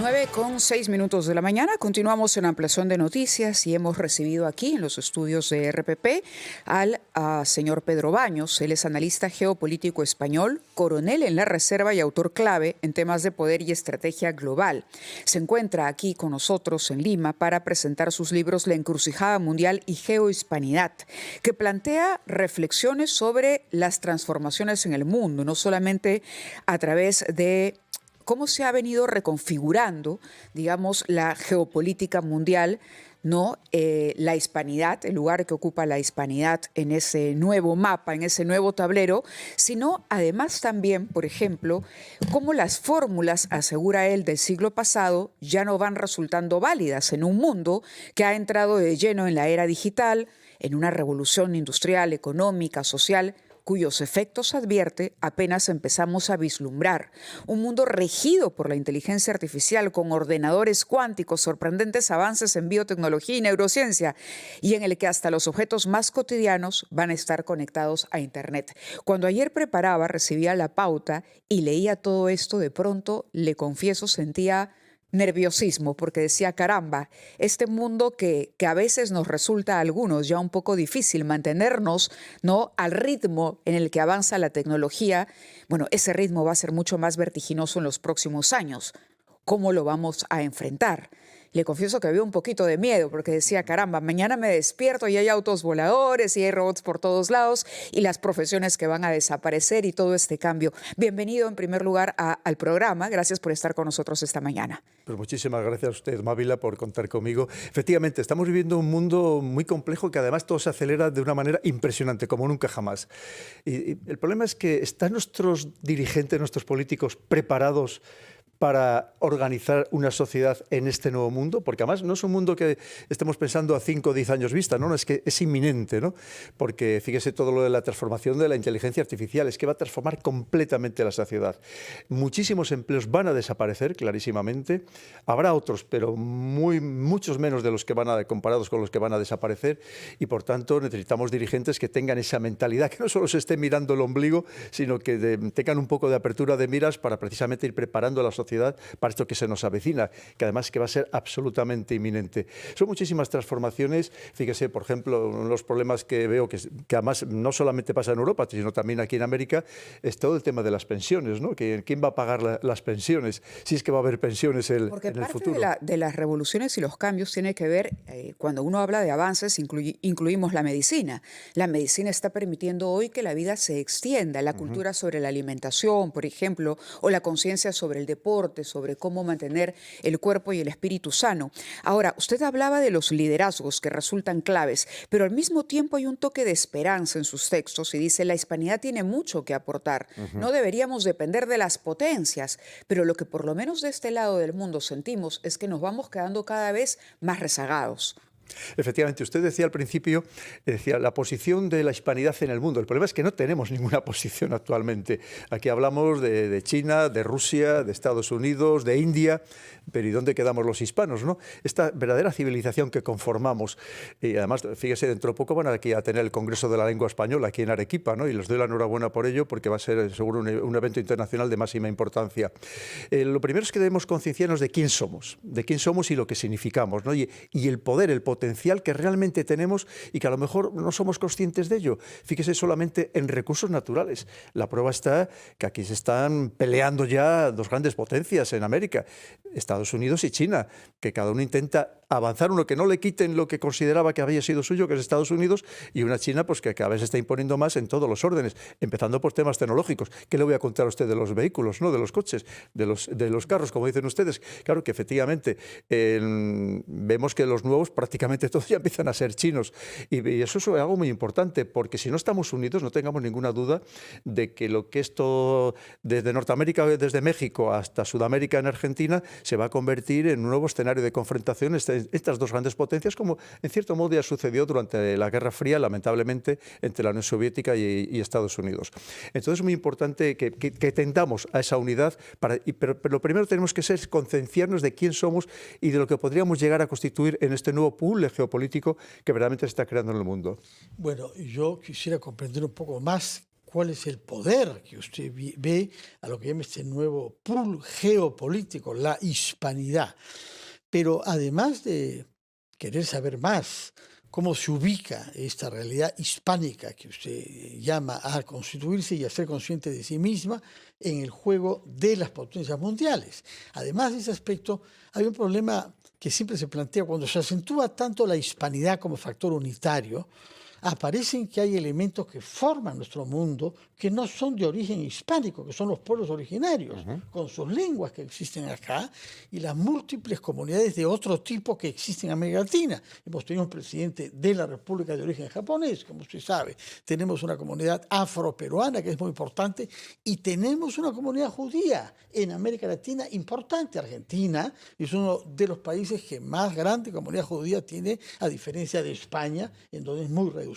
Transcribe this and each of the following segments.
9:06 de la mañana, continuamos en ampliación de noticias y hemos recibido aquí en los estudios de RPP al señor Pedro Baños. Él es analista geopolítico español, coronel en la Reserva y autor clave en temas de poder y estrategia global. Se encuentra aquí con nosotros en Lima para presentar sus libros La encrucijada mundial y geohispanidad, que plantea reflexiones sobre las transformaciones en el mundo, no solamente a través de cómo se ha venido reconfigurando, digamos, la geopolítica mundial, ¿no? La hispanidad, el lugar que ocupa la hispanidad en ese nuevo mapa, en ese nuevo tablero, sino además también, por ejemplo, cómo las fórmulas, asegura él, del siglo pasado ya no van resultando válidas en un mundo que ha entrado de lleno en la era digital, en una revolución industrial, económica, social, cuyos efectos, advierte, apenas empezamos a vislumbrar. Un mundo regido por la inteligencia artificial, con ordenadores cuánticos, sorprendentes avances en biotecnología y neurociencia, y en el que hasta los objetos más cotidianos van a estar conectados a Internet. Cuando ayer preparaba, recibía la pauta y leía todo esto, de pronto, le confieso, sentía nerviosismo, porque decía, caramba, este mundo que a veces nos resulta a algunos ya un poco difícil mantenernos, ¿no?, al ritmo en el que avanza la tecnología, bueno, ese ritmo va a ser mucho más vertiginoso en los próximos años. ¿Cómo lo vamos a enfrentar? Le confieso que había un poquito de miedo porque decía, caramba, mañana me despierto y hay autos voladores y hay robots por todos lados y las profesiones que van a desaparecer y todo este cambio. Bienvenido en primer lugar al programa. Gracias por estar con nosotros esta mañana. Pues muchísimas gracias a usted, Mávila, por contar conmigo. Efectivamente, estamos viviendo un mundo muy complejo que además todo se acelera de una manera impresionante, como nunca jamás. Y el problema es que ¿están nuestros dirigentes, nuestros políticos preparados para organizar una sociedad en este nuevo mundo? Porque además no es un mundo que estemos pensando a 5 o 10 años vista, ¿no? Es que es inminente, ¿no? Porque fíjese todo lo de la transformación de la inteligencia artificial, es que va a transformar completamente la sociedad. Muchísimos empleos van a desaparecer, clarísimamente. Habrá otros, pero muchos menos de los que comparados con los que van a desaparecer, y por tanto necesitamos dirigentes que tengan esa mentalidad, que no solo se esté mirando el ombligo, sino que tengan un poco de apertura de miras para precisamente ir preparando a la sociedad para esto que se nos avecina, que además que va a ser absolutamente inminente. Son muchísimas transformaciones. Fíjese, por ejemplo, uno de los problemas que veo que además no solamente pasa en Europa, sino también aquí en América, es todo el tema de las pensiones, ¿no? ¿Quién va a pagar las pensiones? Si es que va a haber pensiones en el futuro. Porque parte de las revoluciones y los cambios tiene que ver, cuando uno habla de avances, incluimos la medicina. La medicina está permitiendo hoy que la vida se extienda, la cultura sobre la alimentación, por ejemplo, o la conciencia sobre el deporte, sobre cómo mantener el cuerpo y el espíritu sano. Ahora, usted hablaba de los liderazgos que resultan claves, pero al mismo tiempo hay un toque de esperanza en sus textos y dice, la hispanidad tiene mucho que aportar. No deberíamos depender de las potencias, pero lo que por lo menos de este lado del mundo sentimos es que nos vamos quedando cada vez más rezagados. Efectivamente, usted decía al principio, decía la posición de la hispanidad en el mundo. El problema es que no tenemos ninguna posición actualmente. Aquí hablamos de China, de Rusia, de Estados Unidos, de India, pero ¿y dónde quedamos los hispanos, no? Esta verdadera civilización que conformamos. Y además, fíjese, dentro de poco van aquí a tener el Congreso de la Lengua Española aquí en Arequipa, ¿no? Y les doy la enhorabuena por ello, porque va a ser seguro un evento internacional de máxima importancia. Lo primero es que debemos concienciarnos de quién somos y lo que significamos, ¿no? Y el poder, el potencial que realmente tenemos y que a lo mejor no somos conscientes de ello. Fíjese solamente en recursos naturales. La prueba está que aquí se están peleando ya dos grandes potencias en América, Estados Unidos y China, que cada uno intenta avanzar, uno que no le quiten lo que consideraba que había sido suyo, que es Estados Unidos, y una China pues que cada vez se está imponiendo más en todos los órdenes, empezando por temas tecnológicos. ¿Qué le voy a contar a usted de los vehículos, no, de los coches, de los carros, como dicen ustedes? Claro que efectivamente vemos que los nuevos prácticamente todos ya empiezan a ser chinos, y eso es algo muy importante, porque si no estamos unidos, no tengamos ninguna duda de que lo que esto desde Norteamérica, desde México hasta Sudamérica en Argentina, se va a convertir en un nuevo escenario de confrontación estas dos grandes potencias, como en cierto modo ya sucedió durante la Guerra Fría, lamentablemente, entre la Unión Soviética y Estados Unidos. Entonces es muy importante que tendamos a esa unidad, pero lo primero tenemos que ser concienciarnos de quién somos y de lo que podríamos llegar a constituir en este nuevo pool geopolítico que verdaderamente se está creando en el mundo. Bueno, yo quisiera comprender un poco más cuál es el poder que usted ve a lo que llama este nuevo pool geopolítico, la hispanidad. Pero además de querer saber más cómo se ubica esta realidad hispánica que usted llama a constituirse y a ser consciente de sí misma en el juego de las potencias mundiales. Además de ese aspecto, hay un problema que siempre se plantea cuando se acentúa tanto la hispanidad como factor unitario. Aparecen que hay elementos que forman nuestro mundo que no son de origen hispánico, que son los pueblos originarios, con sus lenguas que existen acá y las múltiples comunidades de otro tipo que existen en América Latina. Hemos tenido un presidente de la República de origen japonés, como usted sabe. Tenemos una comunidad afroperuana que es muy importante y tenemos una comunidad judía en América Latina importante. Argentina es uno de los países que más grande comunidad judía tiene, a diferencia de España, en donde es muy reducida.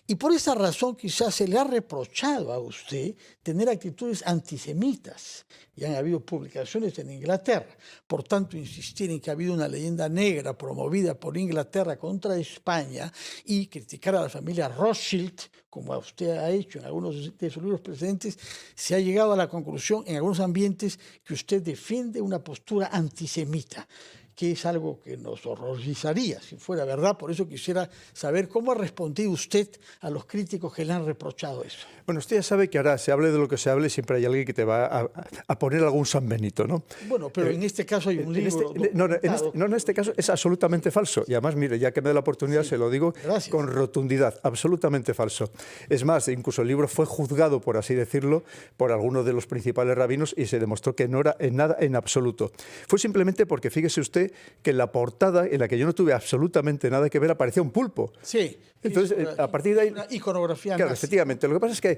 Y por esa razón quizás se le ha reprochado a usted tener actitudes antisemitas. Y han habido publicaciones en Inglaterra. Por tanto, insistir en que ha habido una leyenda negra promovida por Inglaterra contra España y criticar a la familia Rothschild, como usted ha hecho en algunos de sus libros precedentes, se ha llegado a la conclusión en algunos ambientes que usted defiende una postura antisemita, que es algo que nos horrorizaría si fuera verdad. Por eso quisiera saber cómo ha respondido usted a los críticos que le han reprochado eso. Bueno, usted ya sabe que ahora se hable de lo que se hable, siempre hay alguien que te va a poner algún San Benito, ¿no? Bueno, pero en este caso hay un libro... En este caso es absolutamente falso. Y además, mire, ya que me da la oportunidad, sí, se lo digo con rotundidad, absolutamente falso. Es más, incluso el libro fue juzgado, por así decirlo, por algunos de los principales rabinos y se demostró que no era en nada en absoluto. Fue simplemente porque, fíjese usted, que en la portada, en la que yo no tuve absolutamente nada que ver, aparecía un pulpo. Sí. Entonces, a partir de ahí... Una iconografía. Claro, efectivamente. Lo que pasa es que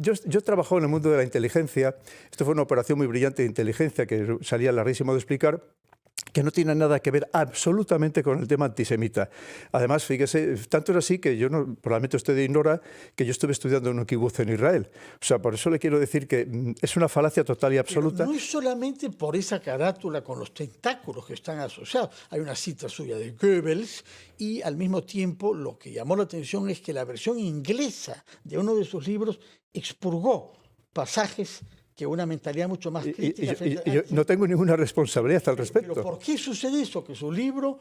yo he trabajado en el mundo de la inteligencia. Esto fue una operación muy brillante de inteligencia que salía larguísimo de explicar, que no tiene nada que ver absolutamente con el tema antisemita. Además, fíjese, tanto es así que yo, probablemente usted ignora que yo estuve estudiando en un kibutz en Israel. O sea, por eso le quiero decir que es una falacia total y absoluta. Pero no es solamente por esa carátula con los tentáculos que están asociados. Hay una cita suya de Goebbels y al mismo tiempo lo que llamó la atención es que la versión inglesa de uno de sus libros expurgó pasajes que una mentalidad mucho más crítica. Y yo no tengo ninguna responsabilidad al respecto. ¿Pero por qué sucede eso? Que su libro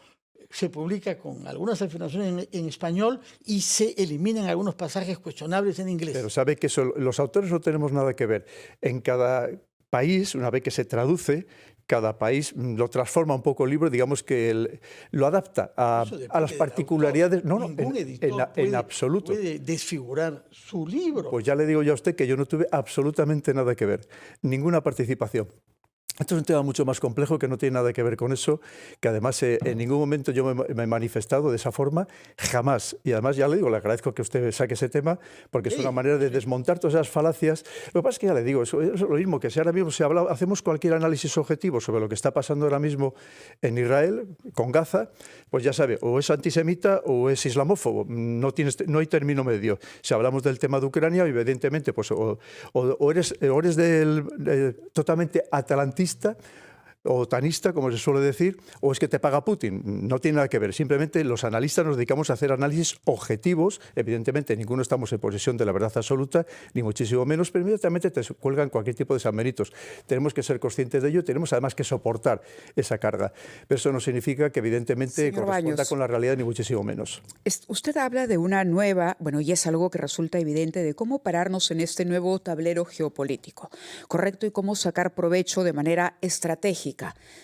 se publica con algunas afirmaciones en español y se eliminan algunos pasajes cuestionables en inglés. Pero sabe que eso, los autores no tenemos nada que ver. En cada país, una vez que se traduce, cada país lo transforma un poco el libro, digamos que lo adapta a las particularidades. Ningún editor en absoluto. puede desfigurar su libro. Pues ya le digo yo a usted que yo no tuve absolutamente nada que ver, ninguna participación. Esto es un tema mucho más complejo que no tiene nada que ver con eso, que además en ningún momento yo me he manifestado de esa forma, jamás. Y además ya le digo, le agradezco que usted saque ese tema, porque es una manera de desmontar todas esas falacias. Lo que pasa es que ya le digo, eso es lo mismo que si ahora mismo hacemos cualquier análisis objetivo sobre lo que está pasando ahora mismo en Israel, con Gaza, pues ya sabe, o es antisemita o es islamófobo, no hay término medio. Si hablamos del tema de Ucrania, evidentemente, pues o eres totalmente atalantista, o tanista, como se suele decir, o es que te paga Putin. No tiene nada que ver. Simplemente los analistas nos dedicamos a hacer análisis objetivos. Evidentemente, ninguno estamos en posesión de la verdad absoluta, ni muchísimo menos, pero inmediatamente te cuelgan cualquier tipo de desaméritos. Tenemos que ser conscientes de ello, tenemos además que soportar esa carga. Pero eso no significa que evidentemente corresponda con la realidad, ni muchísimo menos. Usted habla de una nueva, y es algo que resulta evidente, de cómo pararnos en este nuevo tablero geopolítico, ¿correcto? Y cómo sacar provecho de manera estratégica,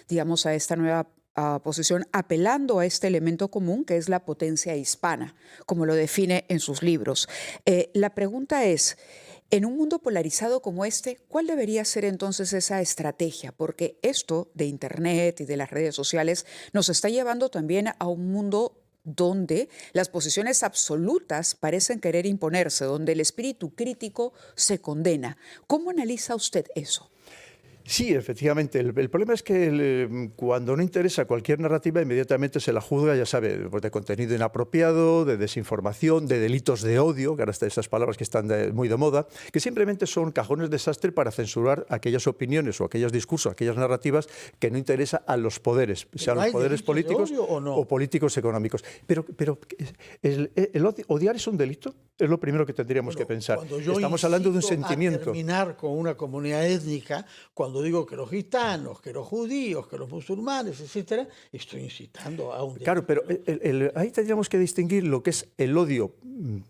digamos, a esta nueva posición, apelando a este elemento común que es la potencia hispana, como lo define en sus libros. La pregunta es, en un mundo polarizado como este, ¿cuál debería ser entonces esa estrategia? Porque esto de Internet y de las redes sociales nos está llevando también a un mundo donde las posiciones absolutas parecen querer imponerse, donde el espíritu crítico se condena. ¿Cómo analiza usted eso? Sí, efectivamente. El problema es que cuando no interesa cualquier narrativa, inmediatamente se la juzga, ya sabe, pues de contenido inapropiado, de desinformación, de delitos de odio, que ahora están esas palabras que están muy de moda, que simplemente son cajones de desastre para censurar aquellas opiniones o aquellos discursos, aquellas narrativas que no interesa a los poderes, sean los poderes políticos o políticos económicos. Pero odiar es un delito, es lo primero que tendríamos que pensar. Estamos hablando de un sentimiento. A terminar con una comunidad étnica, cuando digo que los gitanos, que los judíos, que los musulmanes, etcétera, estoy incitando a un delito. Claro, pero ahí tendríamos que distinguir lo que es el odio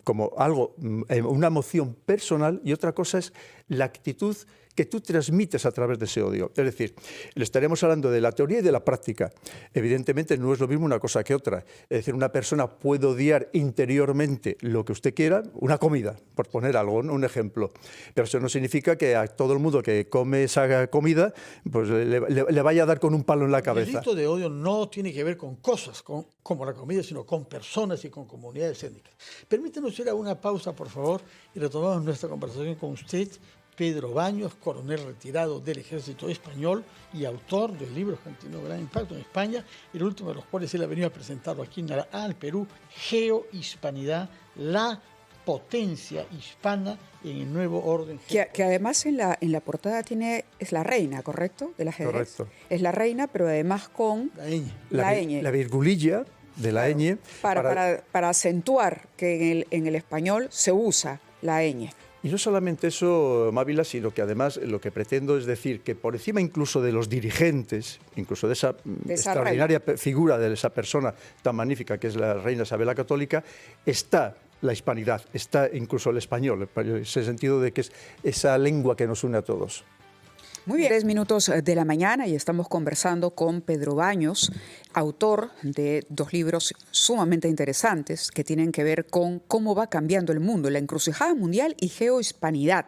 como algo, una emoción personal, y otra cosa es la actitud que tú transmites a través de ese odio. Es decir, le estaremos hablando de la teoría y de la práctica. Evidentemente no es lo mismo una cosa que otra. Es decir, una persona puede odiar interiormente lo que usted quiera, una comida, por poner algo, ¿no? Un ejemplo. Pero eso no significa que a todo el mundo que come esa comida pues le vaya a dar con un palo en la cabeza. El delito de odio no tiene que ver con cosas como la comida, sino con personas y con comunidades étnicas. Permítanos ir a una pausa, por favor, y retomamos nuestra conversación con usted, Pedro Baños, coronel retirado del Ejército Español y autor de libros que han tenido gran impacto en España, y el último de los cuales él ha venido a presentarlo aquí al Perú, Geohispanidad, la potencia hispana en el nuevo orden. Que además en la portada es la reina, ¿correcto? Del ajedrez. Correcto. Es la reina, pero además con la ñ. La virgulilla de la ñ. Para acentuar que en el español se usa la ñ. Y no solamente eso, Mávila, sino que además lo que pretendo es decir que por encima incluso de los dirigentes, incluso de esa extraordinaria figura de esa persona tan magnífica que es la reina Isabel la Católica, está la hispanidad, está incluso el español, en ese sentido de que es esa lengua que nos une a todos. Muy bien, 3 minutos de la mañana y estamos conversando con Pedro Baños, autor de 2 libros sumamente interesantes que tienen que ver con cómo va cambiando el mundo, la encrucijada mundial y geohispanidad,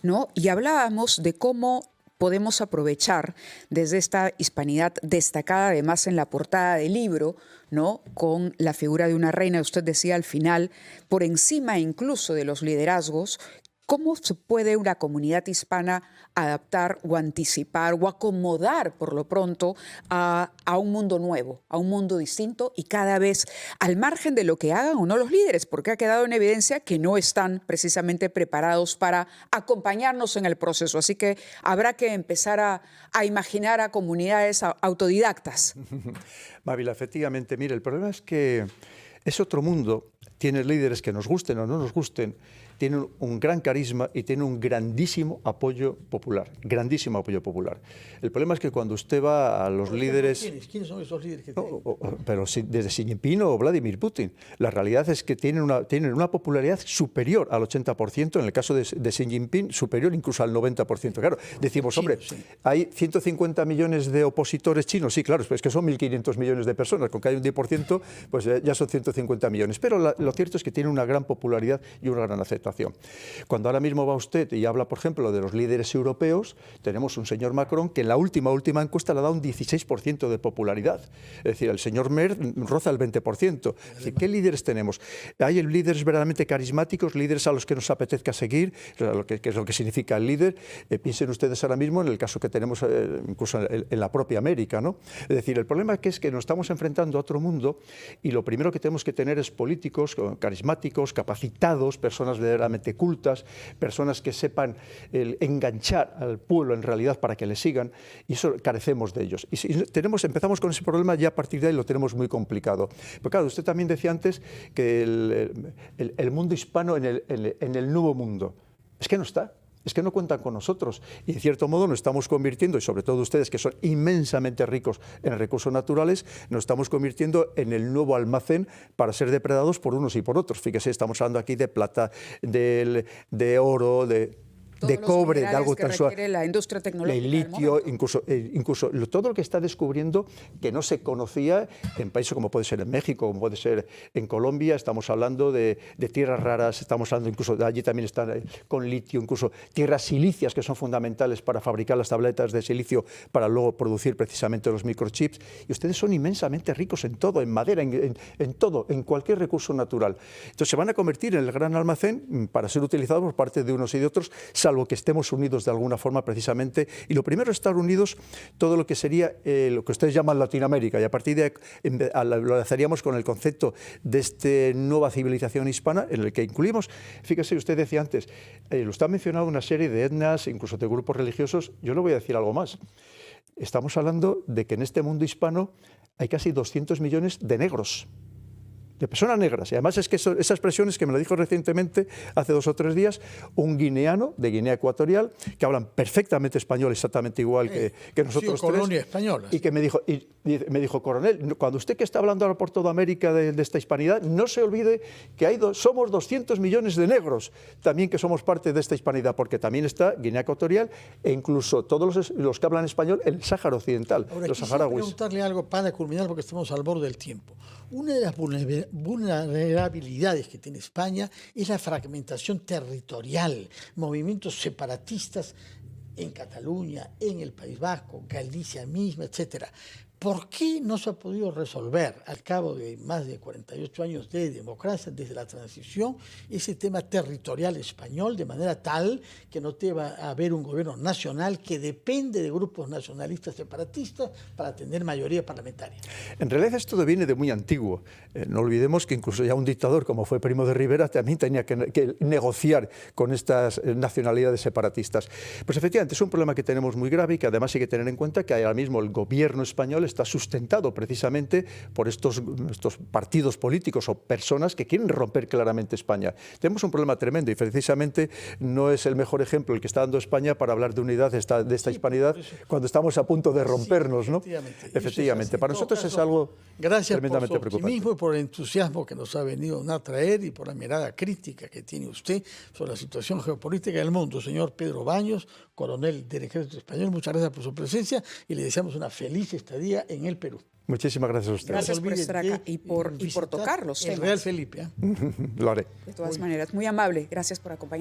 ¿no? Y hablábamos de cómo podemos aprovechar desde esta hispanidad destacada además en la portada del libro, ¿no? Con la figura de una reina, usted decía al final, por encima incluso de los liderazgos. ¿Cómo se puede una comunidad hispana adaptar o anticipar o acomodar por lo pronto a un mundo nuevo, a un mundo distinto y cada vez al margen de lo que hagan o no los líderes? Porque ha quedado en evidencia que no están precisamente preparados para acompañarnos en el proceso. Así que habrá que empezar a imaginar a comunidades autodidactas. Mávila, efectivamente, mire, el problema es que es otro mundo. Tiene líderes que nos gusten o no nos gusten, tienen un gran carisma y tienen un grandísimo apoyo popular, grandísimo apoyo popular. El problema es que cuando usted va a los líderes... ¿Quiénes son esos líderes que tienen? Pero desde Xi Jinping o Vladimir Putin. La realidad es que tienen una popularidad superior al 80%, en el caso de Xi Jinping superior incluso al 90%. Claro, decimos, hombre, hay 150 millones de opositores chinos, sí, claro, es que son 1.500 millones de personas, con que hay un 10%, pues ya son 150 millones. Pero lo cierto es que tienen una gran popularidad y una gran aceptación. Cuando ahora mismo va usted y habla, por ejemplo, de los líderes europeos, tenemos un señor Macron que en la última encuesta le da un 16% de popularidad. Es decir, el señor Merz roza el 20%. Es decir, ¿qué líderes tenemos? Hay líderes verdaderamente carismáticos, líderes a los que nos apetezca seguir, que es lo que significa el líder. Piensen ustedes ahora mismo en el caso que tenemos incluso en la propia América, ¿no? Es decir, el problema es que nos estamos enfrentando a otro mundo y lo primero que tenemos que tener es políticos carismáticos, capacitados, personas verdaderamente cultas, personas que sepan enganchar al pueblo en realidad para que le sigan, y eso carecemos de ellos. Y si empezamos con ese problema, ya a partir de ahí lo tenemos muy complicado. Pero claro, usted también decía antes que el mundo hispano en el nuevo mundo, es que no está. Es que no cuentan con nosotros y en cierto modo nos estamos convirtiendo, y sobre todo ustedes que son inmensamente ricos en recursos naturales, nos estamos convirtiendo en el nuevo almacén para ser depredados por unos y por otros. Fíjese, estamos hablando aquí de plata, de oro, de cobre, de algo tan suave, la industria tecnológica, de litio, incluso todo lo que está descubriendo que no se conocía en países como puede ser en México, como puede ser en Colombia. Estamos hablando de tierras raras, estamos hablando incluso de allí también están con litio, incluso tierras silicias que son fundamentales para fabricar las tabletas de silicio para luego producir precisamente los microchips. Y ustedes son inmensamente ricos en todo, en madera, en todo, en cualquier recurso natural. Entonces se van a convertir en el gran almacén para ser utilizados por parte de unos y de otros, salvo que estemos unidos de alguna forma precisamente. Y lo primero es estar unidos todo lo que sería lo que ustedes llaman Latinoamérica, y a partir de ahí lo haceríamos con el concepto de esta nueva civilización hispana, en el que incluimos, fíjese, usted decía antes, usted ha mencionado una serie de etnias, incluso de grupos religiosos. Yo le voy a decir algo más. Estamos hablando de que en este mundo hispano hay casi 200 millones de negros, de personas negras. Y además es que esa expresión es que me lo dijo recientemente, hace 2 o 3 días, un guineano de Guinea Ecuatorial, que hablan perfectamente español, exactamente igual que nosotros tres. Colonia española. Y que me dijo, coronel, cuando usted que está hablando ahora por toda América de esta hispanidad, no se olvide que somos 200 millones de negros, también que somos parte de esta hispanidad, porque también está Guinea Ecuatorial e incluso todos los que hablan español en el Sáhara Occidental, ahora, los saharauis. Preguntarle algo para culminar, porque estamos al borde del tiempo. Una de las vulnerabilidades que tiene España es la fragmentación territorial, movimientos separatistas en Cataluña, en el País Vasco, Galicia misma, etcétera. ¿Por qué no se ha podido resolver, al cabo de más de 48 años de democracia, desde la transición, ese tema territorial español, de manera tal que no deba haber un gobierno nacional que depende de grupos nacionalistas separatistas para tener mayoría parlamentaria? En realidad esto viene de muy antiguo. No olvidemos que incluso ya un dictador como fue Primo de Rivera también tenía que negociar con estas nacionalidades separatistas. Pues efectivamente es un problema que tenemos muy grave y que además hay que tener en cuenta que ahora mismo el gobierno español está sustentado precisamente por estos partidos políticos o personas que quieren romper claramente España. Tenemos un problema tremendo y precisamente no es el mejor ejemplo el que está dando España para hablar de unidad de esta hispanidad cuando estamos a punto de rompernos, ¿no? Efectivamente. Para nosotros es algo tremendamente preocupante. Gracias por su optimismo y por el entusiasmo que nos ha venido a traer y por la mirada crítica que tiene usted sobre la situación geopolítica del mundo. Señor Pedro Baños, coronel del Ejército Español, muchas gracias por su presencia y le deseamos una feliz estadía en el Perú. Muchísimas gracias a ustedes. Gracias por estar acá y por tocar los temas. El Real Felipe. Lo haré. De todas maneras, muy amable. Gracias por acompañarnos.